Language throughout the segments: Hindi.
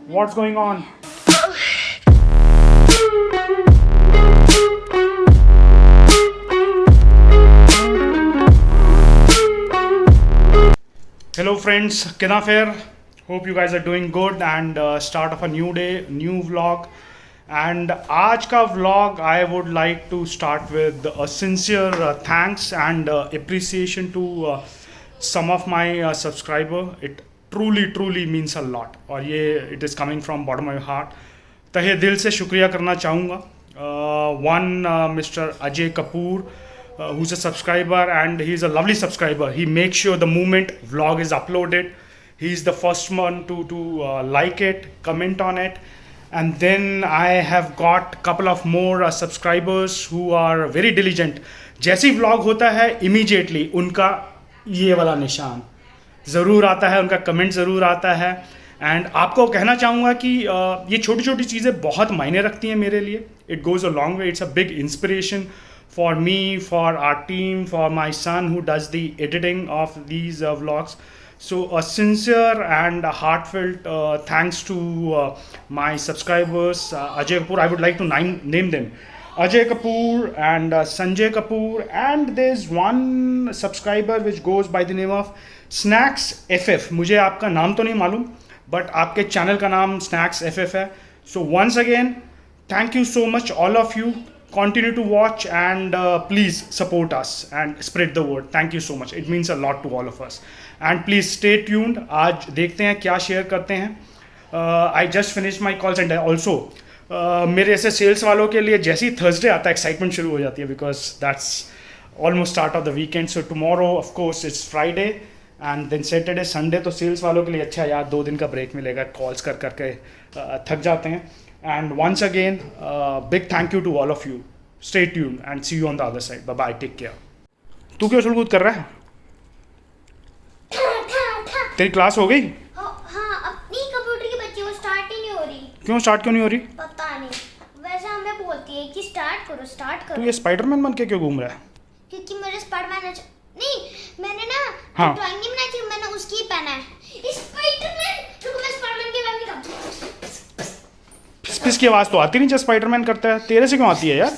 What's going on? Hello friends, Kina Fair. Hope you guys are doing good and start of a new day, new vlog. And आज का vlog I would like to start with a sincere thanks and appreciation to some of my subscriber. It truly means a lot. और ये it is coming from bottom of my heart. तहे दिल से शुक्रिया करना चाहूँगा. One Mr. Ajay Kapoor, who's a subscriber and he's a lovely subscriber. He makes sure the moment vlog is uploaded, he's the first one to like it, comment on it. And then I have got couple of more subscribers who are very diligent. जैसी vlog होता है immediately उनका ये वाला निशान ज़रूर आता है, उनका कमेंट ज़रूर आता है. एंड आपको कहना चाहूँगा कि ये छोटी छोटी चीज़ें बहुत मायने रखती हैं मेरे लिए. It goes a long way. It's a big inspiration for me, for our team, for my son who does the editing of these vlogs. So a sincere and a heartfelt thanks to my subscribers. Ajay Kapoor, I would like to name them. Ajay Kapoor and Sanjay Kapoor, and there's one subscriber which goes by the name of Snacks FF. मुझे आपका नाम तो नहीं मालूम, but आपके चैनल का नाम Snacks FF है. So once again, thank you so much all of you. Continue to watch and please support us and spread the word. Thank you so much. It means a lot to all of us. And please stay tuned. आज देखते हैं क्या शेयर करते हैं. I just finished my calls and also मेरे ऐसे सेल्स वालों के लिए जैसे ही थर्सडे आता है एक्साइटमेंट शुरू हो जाती है because that's almost start of the weekend. So tomorrow of course it's Friday and then Saturday, Sunday. तो सेल्स वालों के लिए अच्छा यार 2 दिन का ब्रेक मिलेगा. कॉल्स कर करके थक जाते हैं. And once again, big thank you to all of you. Stay tuned and see you on the other side. Bye bye. Take care. तू क्यों उछल कूद कर रहा है? तेरी क्लास हो गई? हाँ, अपनी कंप्यूटर की बच्ची वो स्टार्ट ही नहीं हो रही. क्यों स्टार्ट क्यों नहीं हो रही? पता नहीं. वैसे हमें बोलती है कि स्टार्ट करो. तू ये स्पाइडरमैन बन के क्यों घूम रहा है? क्योंकि मेरे स्पाइडरमैन नहीं, मैंने ना हाँ. ड्राइंग नहीं बनाई थी, मैंने उसकी ही पहना है. स्पाइडरमैन. रुको मैं स्पाइडरमैन के बारे में पिस की आवाज़ तो आती नहीं जब स्पाइडरमैन करता है. तेरे से क्यों आती है यार?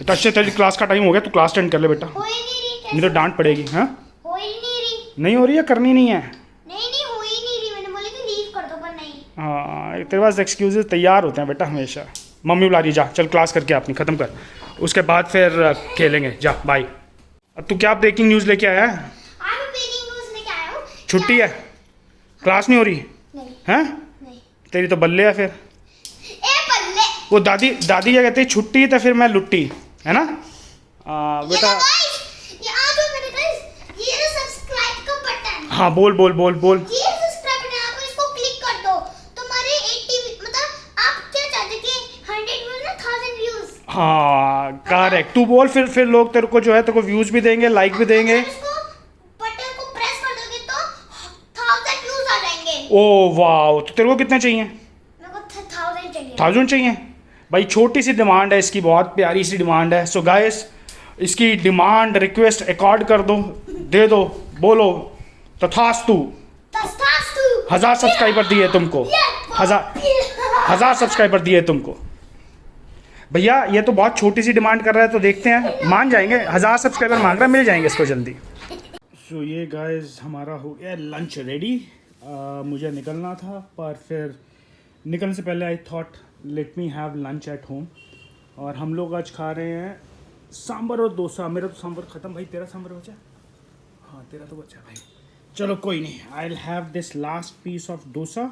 तो अच्छे तेरी क्लास का टाइम हो गया, तू क्लास अटेंड कर ले बेटा. हो ही नहीं रही. नहीं तो डांट पड़ेगी. हाँ, हो ही नहीं रही. नहीं हो रही है, करनी नहीं है. नहीं हो ही नहीं रही. मैंने बोला कि लीव कर दो पर नहीं. हाँ, तेरे पास एक्सक्यूजेस तैयार होते हैं बेटा हमेशा. मम्मी बुला रही, जा चल क्लास करके अपनी ख़त्म कर, उसके बाद फिर खेलेंगे. जा बाय. अब तू क्या ब्रेकिंग न्यूज़ लेके आया है? छुट्टी है, क्लास नहीं हो रही है? तेरी तो बल्ले है फिर. बल्ले. वो दादी क्या कहती है, छुट्टी तो फिर मैं लुट्टी, है ना बेटा. हाँ बोल. ये सब्सक्राइब बटन आप इसको क्लिक कर दो. तुम्हारे 80 मतलब आप क्या चाहते कि 100 व्यूज ना 1000 व्यूज. हाँ करेक्ट. तू बोल फिर लोग तेरे को जो है तेरे को व्यूज भी देंगे, लाइक भी देंगे. बटन को प्रेस कर दोगे तो 1000 व्यूज आ जाएंगे. ओ वाह. तो तेरे को कितने चाहिए? मेरे को 1000 चाहिए. 1000 चाहिए भाई. छोटी सी डिमांड है इसकी, बहुत प्यारी सी डिमांड है. सो गाइस, इसकी डिमांड रिक्वेस्ट अकॉर्ड कर दो, दे दो. बोलो तथास्तु. 1000 सब्सक्राइबर दिए तुमको. 1000 सब्सक्राइबर दिए तुमको. भैया ये तो बहुत छोटी सी डिमांड कर रहा है, तो देखते हैं मान जाएंगे. 1000 सब्सक्राइबर मांग रहा है, मिल जाएंगे इसको जल्दी. सो ये गाइस हमारा हो गया लंच रेडी. मुझे निकलना था पर फिर निकलने से पहले I thought let me have lunch at home. और हम लोग आज खा रहे हैं सांभर और डोसा. मेरा तो सांभर ख़त्म भाई. तेरा सांभर बचा? हाँ तेरा तो बचा भाई. चलो कोई नहीं. I will have this last piece of dosa.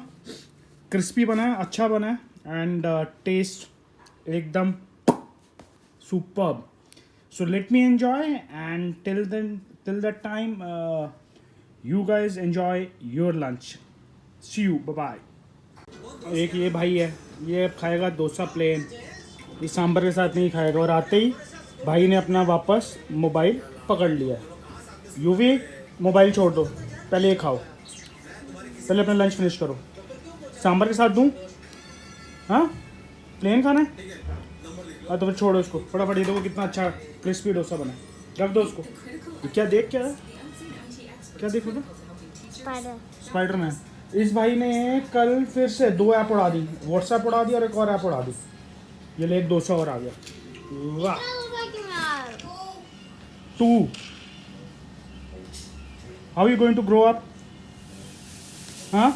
Crispy बना है, अच्छा बना है एंड टेस्ट एकदम superb. So let me enjoy and till that time you guys enjoy your lunch. See you. Bye bye. एक ये भाई है, ये खाएगा डोसा प्लेन. ये सांभर के साथ नहीं खाएगा. और आते ही भाई ने अपना वापस मोबाइल पकड़ लिया. यूवी मोबाइल छोड़ दो, पहले ये खाओ. पहले अपना लंच फिनिश करो. सांभर के साथ दूँ? हाँ प्लेन खाना है? हाँ तो फिर छोड़ो इसको फटाफट. ये देखो कितना अच्छा क्रिस्पी डोसा बना है. रख दो उसको. क्या देख क्या है? क्या देख रहा? स्पाइडरमैन. इस भाई ने कल फिर से 2 ऐप उड़ा दी, व्हाट्सएप उड़ा दी और एक और ऐप उड़ा दी। ये ले 200 और आ गया। वाह। To how you going to grow up? हाँ,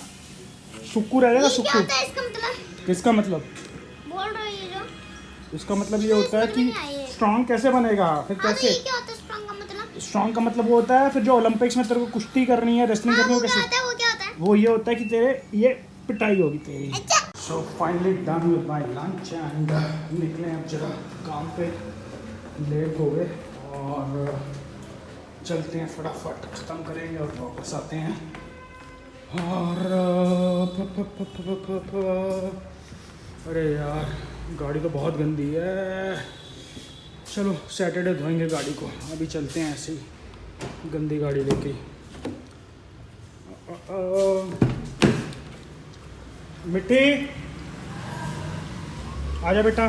सुक्कू रह जाएगा। ये क्या सुक्कू होता है इसका मतलब? किसका मतलब? बोल रहा है ये जो। इसका मतलब ये होता है कि स्ट्रांग कैसे बनेगा, फिर हाँ, तो कैसे। ये क्या होता है स्ट्रॉन्ग का मतलब? स्ट्रांग का मतलब वो होता है फिर जो ओलंपिक्स में तेरे को कुश्ती करनी है, रेसलिंग हाँ, करनी है, वो वो क्या कैसे। होता है? वो क्या होता है? वो ये होता है कि तेरे ये पिटाई होगी तेरी। अच्छा। So finally done with my lunch and निकले अब जरा काम पे, लेट हो गए और चलते हैं, फटाफट ख़त्म करेंगे और वापस आते हैं। और अरे यार गाड़ी तो बहुत गंदी है। चलो सैटरडे धोएंगे गाड़ी को, अभी चलते हैं ऐसे ही गंदी गाड़ी लेके। मिट्टी आजा बेटा।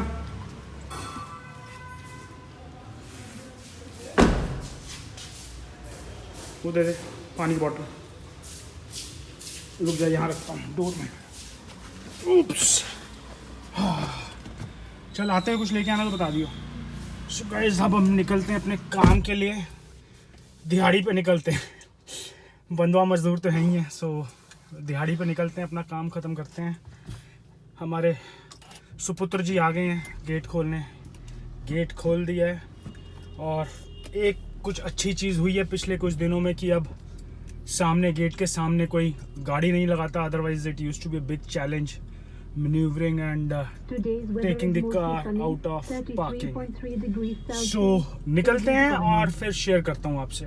वो दे दे पानी की बॉटल। रुक जा, यहाँ रखता हूँ डोर में। उप्स। चल आते हैं, कुछ लेके आना तो बता दियो। सो गाइस अब हम निकलते हैं अपने काम के लिए, दिहाड़ी पे निकलते हैं। बंधुआ मजदूर तो है ही हैं, सो दिहाड़ी पे निकलते हैं, अपना काम ख़त्म करते हैं। हमारे सुपुत्र जी आ गए हैं गेट खोलने, गेट खोल दिया है। और एक कुछ अच्छी चीज़ हुई है पिछले कुछ दिनों में कि अब सामने गेट के सामने कोई गाड़ी नहीं लगाता, otherwise it used to be a big challenge manoeuvring and taking the car out of parking. So निकलते हैं और फिर शेयर करता हूँ आपसे।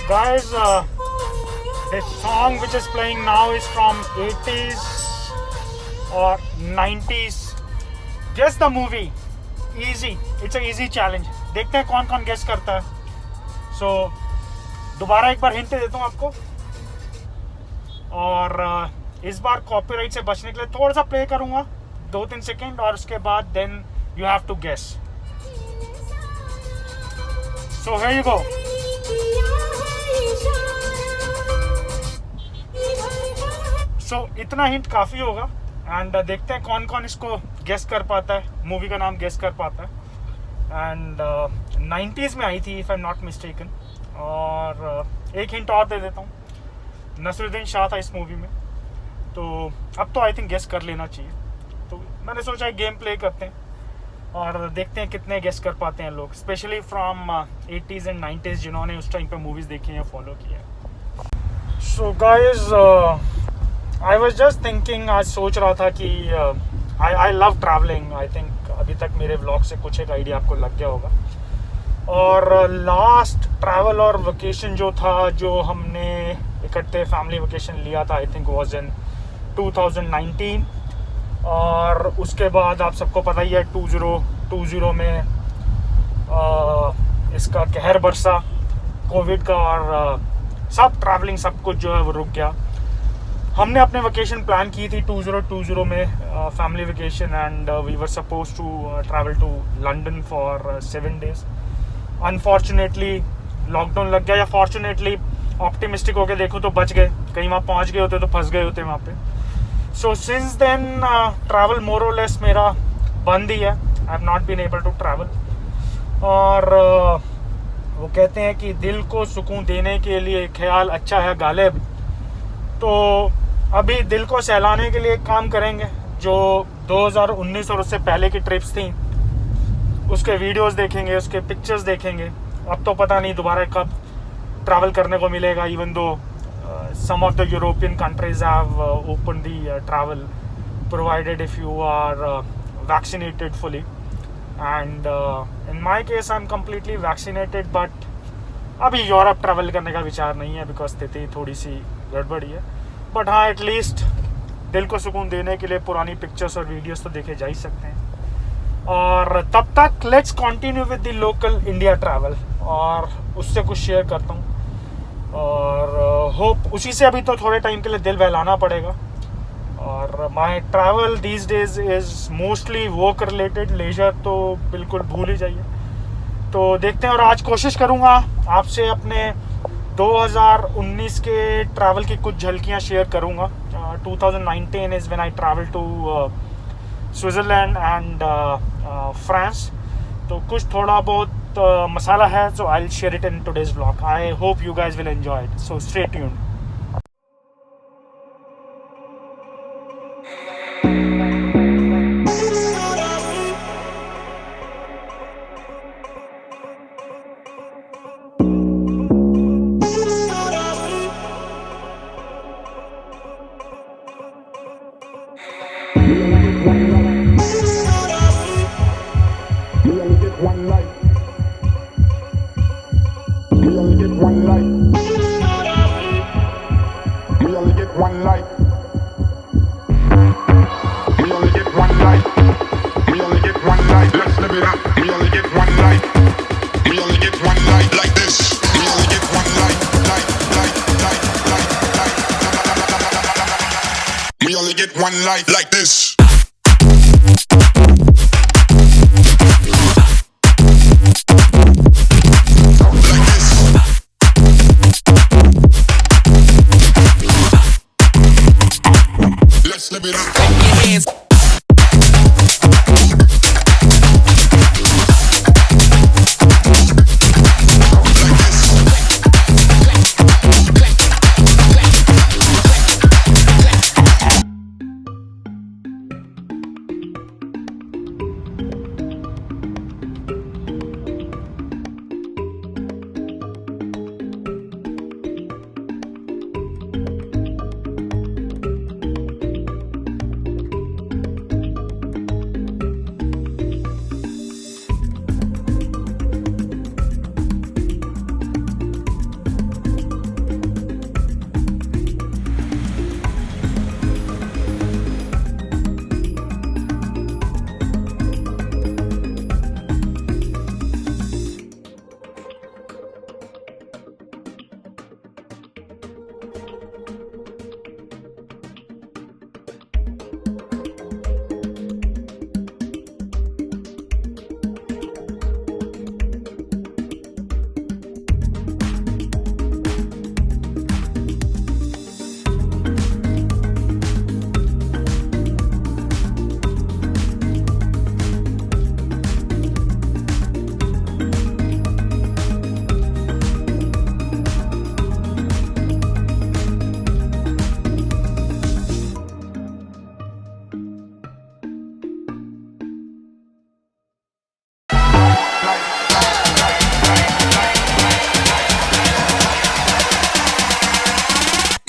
Guys the song which is playing now is from 80s or 90s. Guess the movie. Easy. It's a easy challenge. देखते हैं कौन कौन गेस करता है। So दोबारा एक बार हिंट देता हूँ आपको, और इस बार कॉपीराइट से बचने के लिए थोड़ा सा प्ले करूँगा 2-3 सेकेंड, और उसके बाद then you have to guess. So here you go. So इतना हिंट काफ़ी होगा एंड देखते हैं कौन कौन इसको गेस कर पाता है, मूवी का नाम गेस कर पाता है। एंड 90s में आई थी if I am not mistaken. और एक हिंट और दे देता हूँ, नसरुद्दीन शाह था इस मूवी में, तो अब तो आई थिंक गेस कर लेना चाहिए। तो मैंने सोचा गेम प्ले करते हैं और देखते हैं कितने गेस कर पाते हैं लोग, specially from 80s and 90s जिन्होंने उस टाइम पे मूवीज़ देखी हैं, फॉलो किया है। So guys I was just thinking, आज सोच रहा था कि I love travelling. I think अभी तक मेरे व्लॉग से कुछ एक आइडिया आपको लग गया होगा। और लास्ट ट्रैवल और वेकेशन जो था, जो हमने इकट्ठे फैमिली वेकेशन लिया था, आई थिंक वॉज इन 2019। और उसके बाद आप सबको पता ही है 2020 में इसका कहर बरसा कोविड का, और सब ट्रैवलिंग सब कुछ जो है वो रुक गया। हमने अपने वेकेशन प्लान की थी 2020 में, family vacation, and we were suppose to travel to London for 7 days। Unfortunately lockdown लग गया, या फॉर्चुनेटली ऑप्टिमिस्टिक होके देखो तो बच गए, कहीं वहाँ पहुँच गए होते तो फंस गए होते वहाँ पे। So since then travel more और लेस मेरा बंद ही है, I have not been able to travel. और वो कहते हैं कि दिल को सुकून देने के लिए ख्याल अच्छा है गालिब, तो अभी दिल को सहलाने के लिए एक काम करेंगे। जो 2019 और उससे पहले की ट्रिप्स थी उसके वीडियोस देखेंगे, उसके पिक्चर्स देखेंगे। अब तो पता नहीं दोबारा कब ट्रैवल करने को मिलेगा, even though some of the European countries have opened the travel, provided if you are vaccinated fully. And in my case I'm completely vaccinated, but अभी यूरोप ट्रैवल करने का विचार नहीं है बिकॉज स्थिति थोड़ी सी गड़बड़ी है। बट हाँ, एटलीस्ट दिल को सुकून देने के लिए पुरानी पिक्चर्स और वीडियोस तो देखे जा ही सकते हैं। और तब तक let's continue with the local India travel, और उससे कुछ शेयर करता हूँ। और होप उसी से अभी तो थोड़े टाइम के लिए दिल बहलाना पड़ेगा। और my travel these days is mostly work related, leisure तो बिल्कुल भूल ही जाइए। तो देखते हैं, और आज कोशिश करूँगा आपसे अपने 2019 के ट्रैवल की कुछ झलकियाँ शेयर करूँगा. 2019 is when I travel to Switzerland and France. तो कुछ थोड़ा बहुत मसाला है, so I'll share it in today's vlog. I hope you guys will enjoy it. So stay tuned. One life like this. Let's live it up. Clap your hands.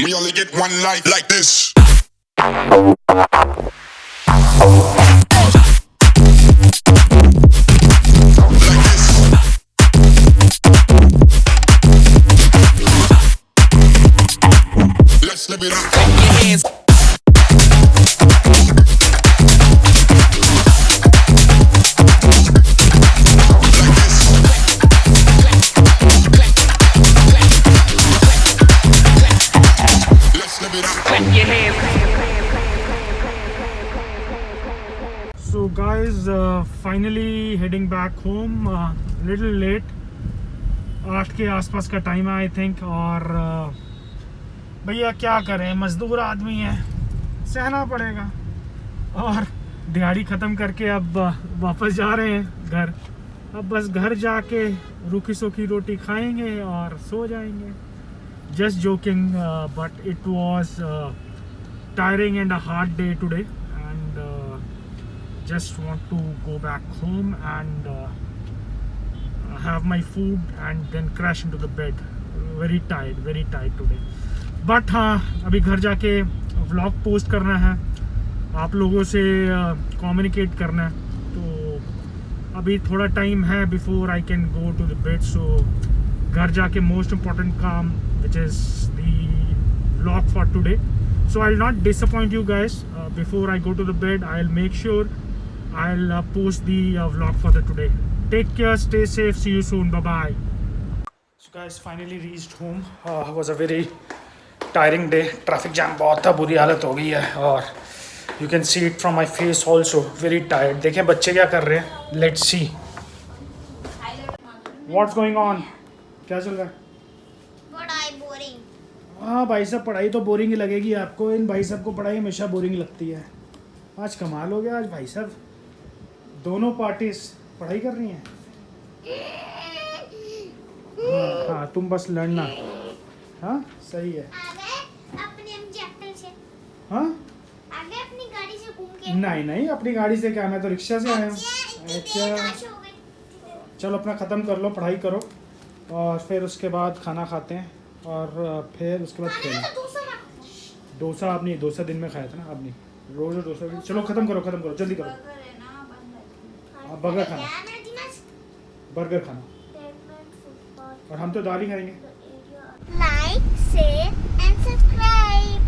We only get one life like this. Let's live it up. Clap your hands. So guys, finally heading back home. Little late. 8 के आसपास का टाइम है आई थिंक. और भैया क्या करें, मज़दूर आदमी है, सहना पड़ेगा. और दिहाड़ी ख़त्म करके अब वापस जा रहे हैं घर. अब बस घर जाके रूखी सूखी रोटी खाएंगे और सो जाएंगे. Just joking, but it was tiring and a hard day today, and just want to go back home and have my food and then crash into the bed. Very tired today. But हाँ, अभी घर जाके vlog post करना है, आप लोगों से communicate करना है. तो अभी थोड़ा टाइम है before I can go to the bed. So घर जाके most important काम, which is the vlog for today. So I'll not disappoint you guys. Before I go to the bed, I'll make sure I'll post the vlog for the today. Take care, stay safe, see you soon, bye bye. So guys, finally reached home. Was a very tiring day. Traffic jam बहुत था, बुरी हालत हो गई है. और you can see it from my face also, very tired. देखें बच्चे क्या कर रहे हैं. Let's see. What's going on? क्या चल रहा है? What I हाँ भाई साहब, पढ़ाई तो बोरिंग ही लगेगी आपको। इन भाई साहब को पढ़ाई हमेशा बोरिंग लगती है। आज कमाल हो गया, आज भाई साहब दोनों पार्टीज पढ़ाई कर रही हैं। हाँ हाँ, तुम बस लड़ना। हाँ सही है। आ गए अपने एमजेक्टर से, हाँ आ गए अपनी गाड़ी से घूम के। नहीं नहीं, अपनी गाड़ी से क्या, मैं तो रिक्शा से आया हूँ। इतनी अच्छा देर काश हो गई। चलो अपना ख़त्म कर लो, पढ़ाई करो और फिर उसके बाद खाना खाते हैं और फिर उसके बाद खाने खेलें। में तो डोसा ना खाओ। डोसा आप नहीं, डोसा दिन में खाया था ना आप नहीं, रोज रोज डोसा। चलो ख़त्म करो, ख़त्म करो, जल्दी करो। बर्गर है ना, बंद है। आप बर्गर खाना, क्या मेरा दिमाग बर्गर खाना, और हम तो दाल ही खाएंगे। like, share and subscribe.